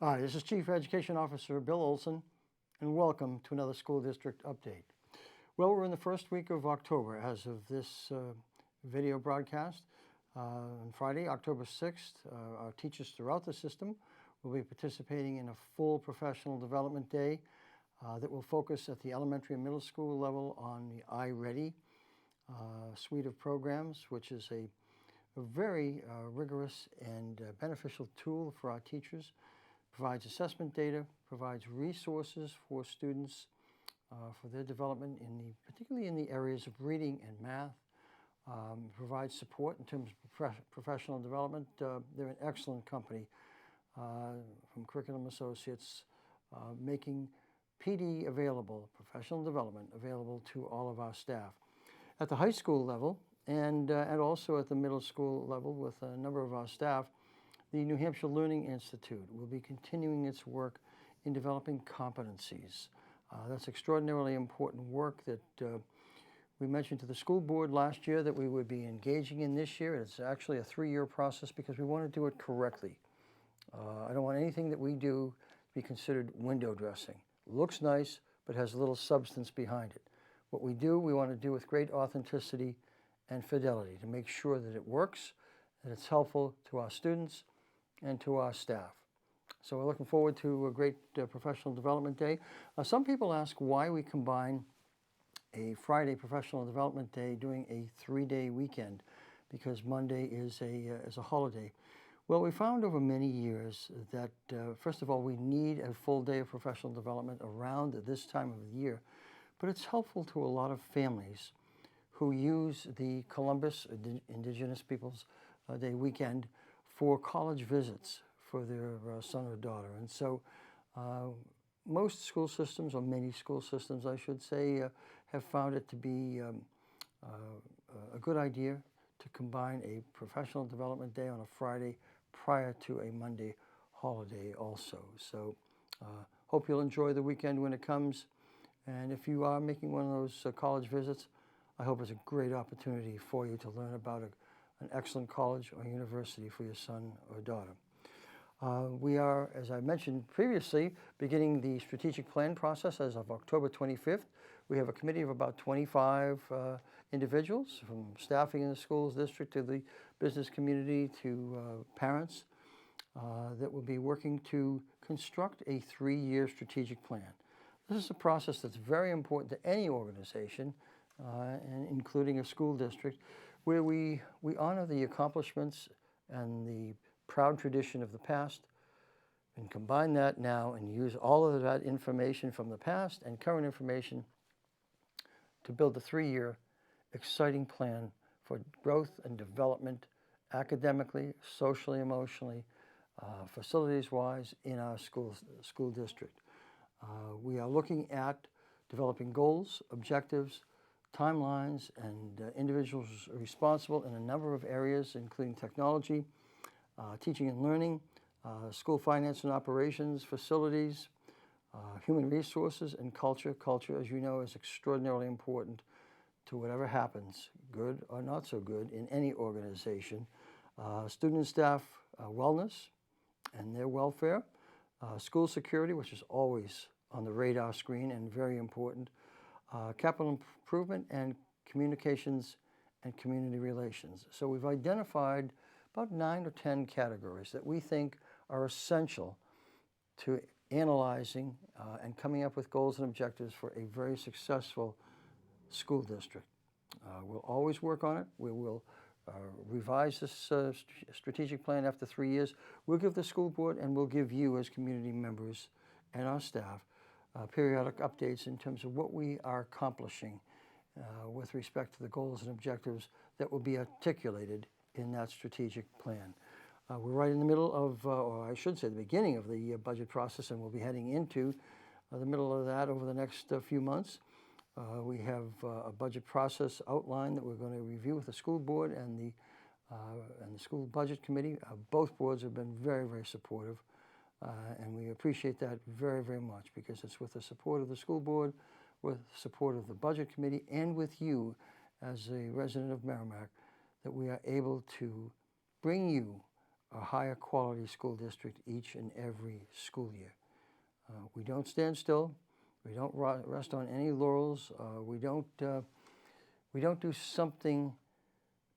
Hi, this is Chief Education Officer Bill Olsen, and welcome to another school district update. Well, we're in the first week of October as of this video broadcast. On Friday, October 6th, our teachers throughout the system will be participating in a full professional development day that will focus at the elementary and middle school level on the iReady suite of programs, which is a very rigorous and beneficial tool for our teachers. Provides assessment data, provides resources for students for their development, particularly in the areas of reading and math. Provides support in terms of professional development. They're an excellent company from Curriculum Associates, making PD available, professional development available to all of our staff. At the high school level and also at the middle school level with a number of our staff, the New Hampshire Learning Institute will be continuing its work in developing competencies. That's extraordinarily important work that we mentioned to the school board last year that we would be engaging in this year. It's actually a 3-year process because we want to do it correctly. I don't want anything that we do to be considered window dressing. Looks nice, but has little substance behind it. What we do, we want to do with great authenticity and fidelity to make sure that it works, that it's helpful to our students and to our staff. So we're looking forward to a great professional development day. Some people ask why we combine a Friday professional development day doing a 3-day weekend, because Monday is a holiday. Well, we found over many years that, first of all, we need a full day of professional development around this time of the year, but it's helpful to a lot of families who use the Columbus Indigenous Peoples Day weekend for college visits for their son or daughter. And so most school systems, or many school systems I should say, have found it to be a good idea to combine a professional development day on a Friday prior to a Monday holiday also. So hope you'll enjoy the weekend when it comes. And if you are making one of those college visits, I hope it's a great opportunity for you to learn about an excellent college or university for your son or daughter. We are, as I mentioned previously, beginning the strategic plan process as of October 25th. We have a committee of about 25 individuals, from staffing in the schools district to the business community to parents, that will be working to construct a 3-year strategic plan. This is a process that's very important to any organization, and including a school district, where we honor the accomplishments and the proud tradition of the past and combine that now and use all of that information from the past and current information to build a 3-year exciting plan for growth and development academically, socially, emotionally, facilities-wise in our school district. We are looking at developing goals, objectives, timelines, and individuals responsible in a number of areas, including technology, teaching and learning, school finance and operations, facilities, human resources, and culture. Culture, as you know, is extraordinarily important to whatever happens, good or not so good, in any organization. Student and staff wellness and their welfare, school security, which is always on the radar screen and very important, capital improvement, and communications and community relations. So we've identified about 9 or 10 categories that we think are essential to analyzing and coming up with goals and objectives for a very successful school district. We'll always work on it. We will revise this strategic plan after 3 years. We'll give the school board and we'll give you as community members and our staff periodic updates in terms of what we are accomplishing with respect to the goals and objectives that will be articulated in that strategic plan. We're right in the middle of, or I should say the beginning of the budget process, and we'll be heading into the middle of that over the next few months. We have a budget process outline that we're going to review with the school board and the school budget committee. Both boards have been very, very supportive, and we appreciate that very, very much, because it's with the support of the school board, with support of the budget committee, and with you as a resident of Merrimack that we are able to bring you a higher quality school district each and every school year. We don't stand still. We don't rest on any laurels. We don't do something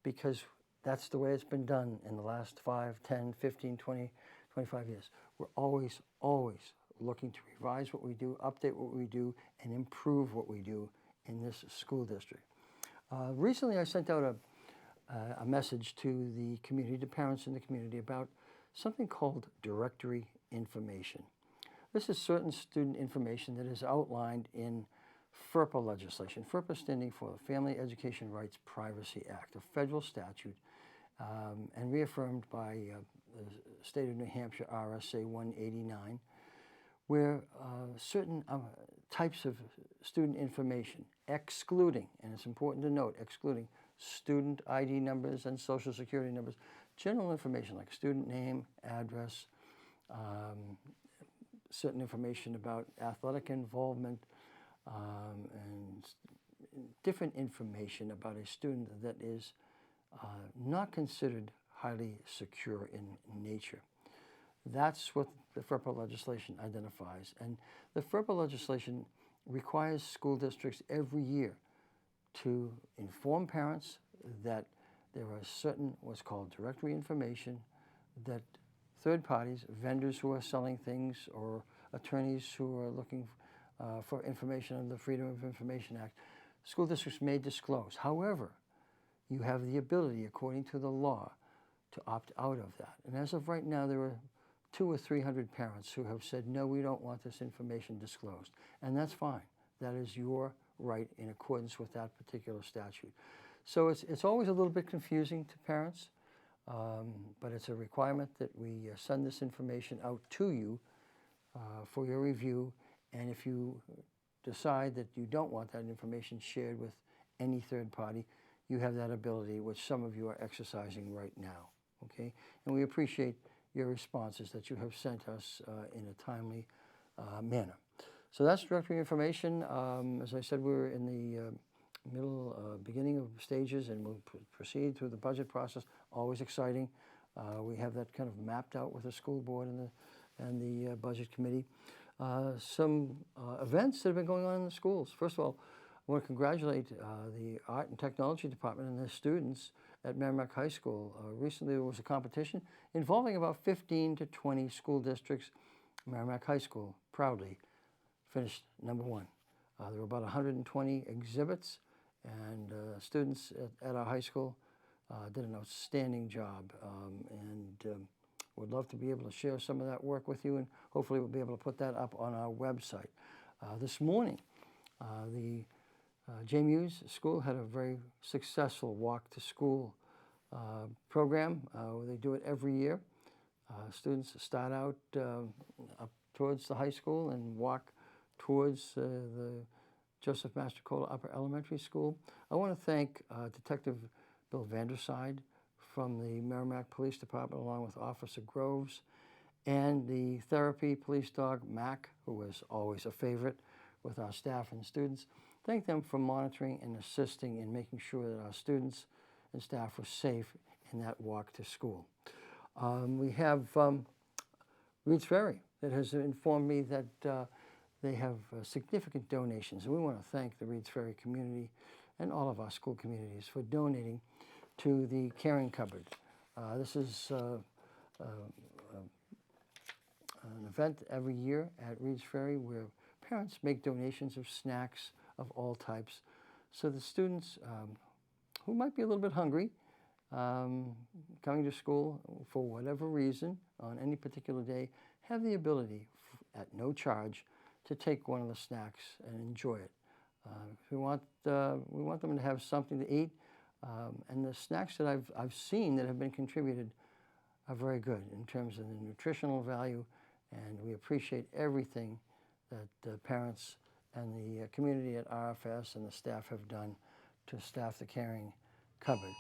because that's the way it's been done in the last 5, 10, 15, 20, 25 years. We're always looking to revise what we do, update what we do, and improve what we do in this school district. Recently, I sent out a message to the community, to parents in the community, about something called directory information. This is certain student information that is outlined in FERPA legislation. FERPA standing for the Family Education Rights Privacy Act, a federal statute, and reaffirmed by the state of New Hampshire RSA 189, where certain types of student information, excluding, and it's important to note, excluding student ID numbers and social security numbers, general information like student name, address, certain information about athletic involvement, and different information about a student that is not considered highly secure in nature. That's what the FERPA legislation identifies. And the FERPA legislation requires school districts every year to inform parents that there are certain what's called directory information that third parties, vendors who are selling things, or attorneys who are looking for information under the Freedom of Information Act, school districts may disclose. However, you have the ability, according to the law, to opt out of that. And as of right now, there are 200 or 300 parents who have said, no, we don't want this information disclosed. And that's fine. That is your right in accordance with that particular statute. So it's always a little bit confusing to parents, but it's a requirement that we send this information out to you for your review. And if you decide that you don't want that information shared with any third party, you have that ability, which some of you are exercising right now, okay? And we appreciate your responses that you have sent us in a timely manner. So that's directory information. As I said, we're in the beginning of stages, and we'll proceed through the budget process. Always exciting. We have that kind of mapped out with the school board and the budget committee. Some events that have been going on in the schools. First of all, I want to congratulate the Art and Technology Department and their students at Merrimack High School. Recently there was a competition involving about 15 to 20 school districts. Merrimack High School proudly finished number one. There were about 120 exhibits, and students at our high school did an outstanding job, and would love to be able to share some of that work with you, and hopefully we'll be able to put that up on our website. This morning, the JMU's school had a very successful walk to school program. They do it every year. Students start out up towards the high school and walk towards the Joseph Mastrocola Upper Elementary School. I want to thank Detective Bill Vanderside from the Merrimack Police Department, along with Officer Groves, and the therapy police dog, Mac, who was always a favorite with our staff and students. Thank them for monitoring and assisting in making sure that our students and staff were safe in that walk to school. We have Reed's Ferry that has informed me that they have significant donations, and we want to thank the Reed's Ferry community and all of our school communities for donating to the Caring Cupboard. This is an event every year at Reed's Ferry where parents make donations of snacks of all types, so the students who might be a little bit hungry coming to school for whatever reason on any particular day have the ability at no charge to take one of the snacks and enjoy it. We want them to have something to eat, and the snacks that I've seen that have been contributed are very good in terms of the nutritional value, and we appreciate everything that parents and the community at RFS and the staff have done to staff the Caring Cupboard.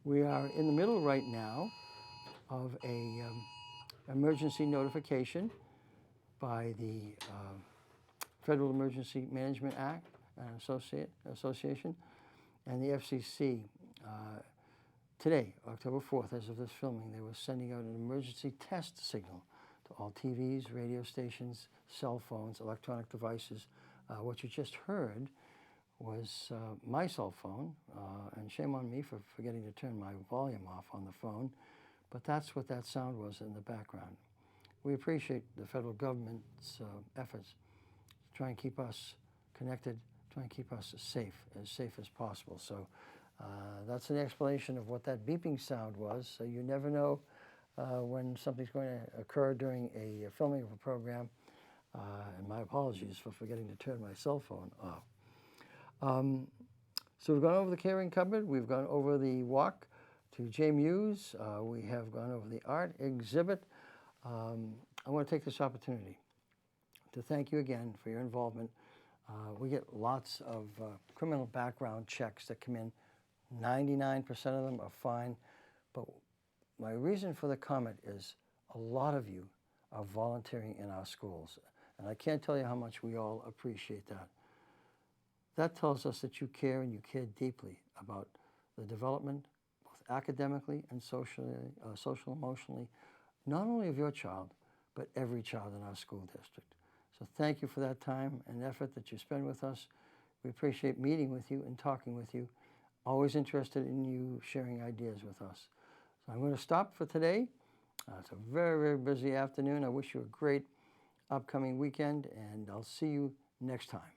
We are in the middle right now of a emergency notification by the Federal Emergency Management Act Association and the FCC Today, October 4th, as of this filming, they were sending out an emergency test signal to all TVs, radio stations, cell phones, electronic devices. What you just heard was my cell phone, and shame on me for forgetting to turn my volume off on the phone, but that's what that sound was in the background. We appreciate the federal government's efforts to try and keep us connected, try and keep us safe as possible. So that's an explanation of what that beeping sound was. So you never know when something's going to occur during a filming of a program. And my apologies for forgetting to turn my cell phone off. So we've gone over the caring cupboard. We've gone over the walk to J Muse. We have gone over the art exhibit. I want to take this opportunity to thank you again for your involvement. We get lots of criminal background checks that come in. 99% of them are fine, but my reason for the comment is a lot of you are volunteering in our schools, and I can't tell you how much we all appreciate that. That tells us that you care, and you care deeply about the development, both academically and socially, social-emotionally, not only of your child, but every child in our school district. So thank you for that time and effort that you spend with us. We appreciate meeting with you and talking with you. Always interested in you sharing ideas with us. So I'm going to stop for today. It's a very, very busy afternoon. I wish you a great upcoming weekend, and I'll see you next time.